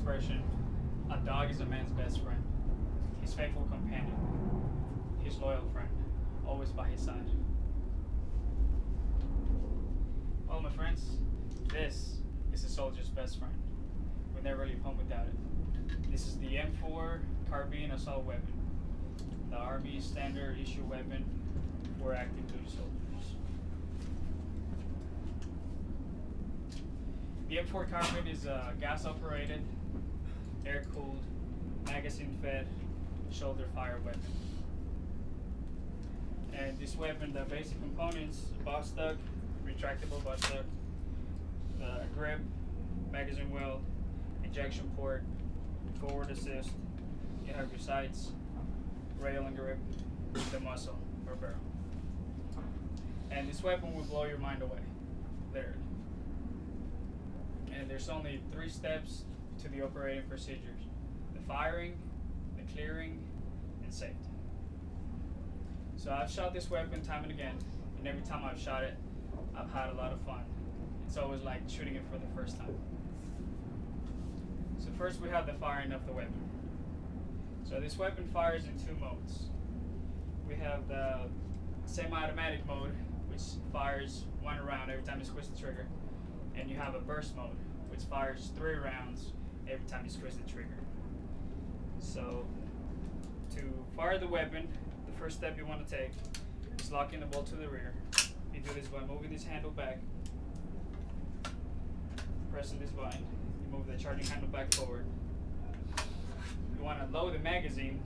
expression, a dog is a man's best friend, his faithful companion, his loyal friend, always by his side. Well, my friends, this is a soldier's best friend. We never leave home without it. This is the M4 carbine assault weapon, the Army standard issue weapon for active duty soldiers. The M4 carbine is a gas operated, air cooled, magazine fed, shoulder fire weapon. And this weapon, the basic components: butt stock, retractable butt stock, the grip, magazine well, ejection port, forward assist. You have your sights, rail and grip, the muzzle or barrel. And this weapon will blow your mind away, literally. And there's only 3 steps to the operating procedures: the firing, the clearing, and safety. So I've shot this weapon time and again, and every time I've shot it, I've had a lot of fun. It's always like shooting it for the first time. So first we have the firing of the weapon. So this weapon fires in 2 modes. We have the semi-automatic mode, which fires 1 round every time you squeeze the trigger. And you have a burst mode, which fires 3 rounds every time you squeeze the trigger. So to fire the weapon, the first step you want to take is locking the bolt to the rear. You do this by moving this handle back, pressing this button. You move the charging handle back forward. You want to load the magazine,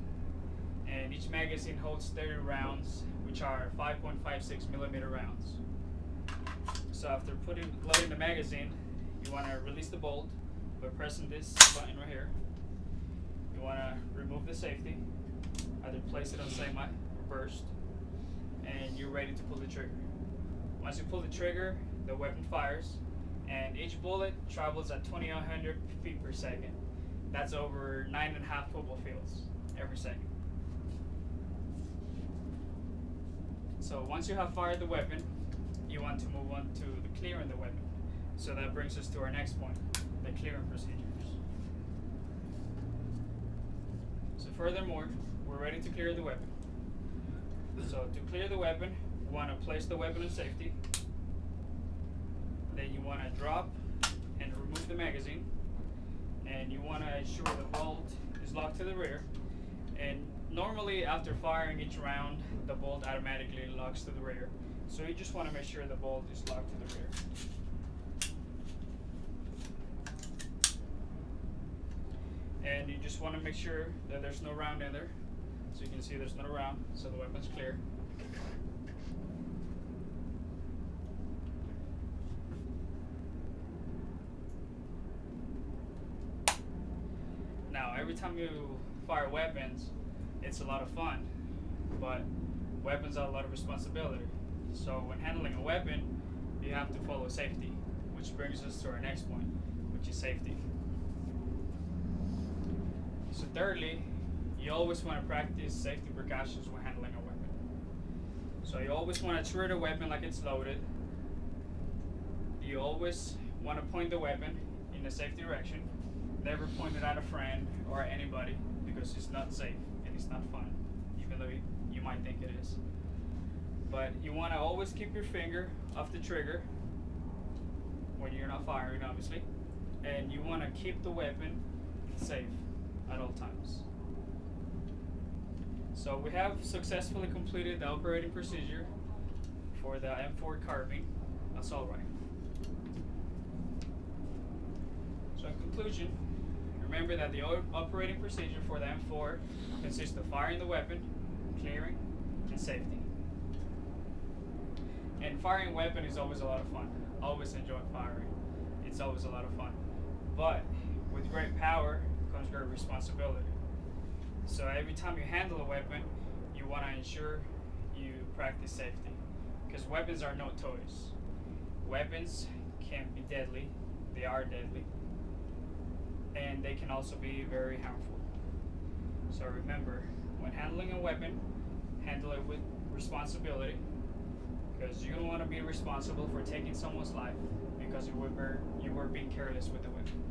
and each magazine holds 30 rounds, which are 5.56 millimeter rounds. So after loading the magazine, you want to release the bolt by pressing this button right here. You want to remove the safety, either place it on semi or burst, and you're ready to pull the trigger. Once you pull the trigger, the weapon fires, and each bullet travels at 2,100 feet per second. That's over 9.5 football fields every second. So once you have fired the weapon, you want to move on to the clearing the weapon. So that brings us to our next point, the clearing procedures. So furthermore, we're ready to clear the weapon. So to clear the weapon, you want to place the weapon in safety. Then you want to drop and remove the magazine. And you want to ensure the bolt is locked to the rear. And normally after firing each round, the bolt automatically locks to the rear. So you just want to make sure the bolt is locked to the rear. And you just want to make sure that there's no round in there. So you can see there's no round, so the weapon's clear. Now, every time you fire weapons, it's a lot of fun, but weapons are a lot of responsibility. So when handling a weapon, you have to follow safety, which brings us to our next point, which is safety. So thirdly, you always want to practice safety precautions when handling a weapon. So you always want to treat a weapon like it's loaded. You always want to point the weapon in a safe direction. Never point it at a friend or anybody, because it's not safe and it's not fun, even though you might think it is. But you want to always keep your finger off the trigger when you're not firing, obviously. And you want to keep the weapon safe at all times. So we have successfully completed the operating procedure for the M4 carbine assault rifle. So in conclusion, remember that the operating procedure for the M4 consists of firing the weapon, clearing, and safety. And firing a weapon is always a lot of fun. Always enjoy firing. It's always a lot of fun. But with great power comes great responsibility. So every time you handle a weapon, you want to ensure you practice safety, because weapons are no toys. Weapons can be deadly. They are deadly. And they can also be very harmful. So remember, when handling a weapon, handle it with responsibility, because you don't want to be responsible for taking someone's life because you were being careless with the weapon.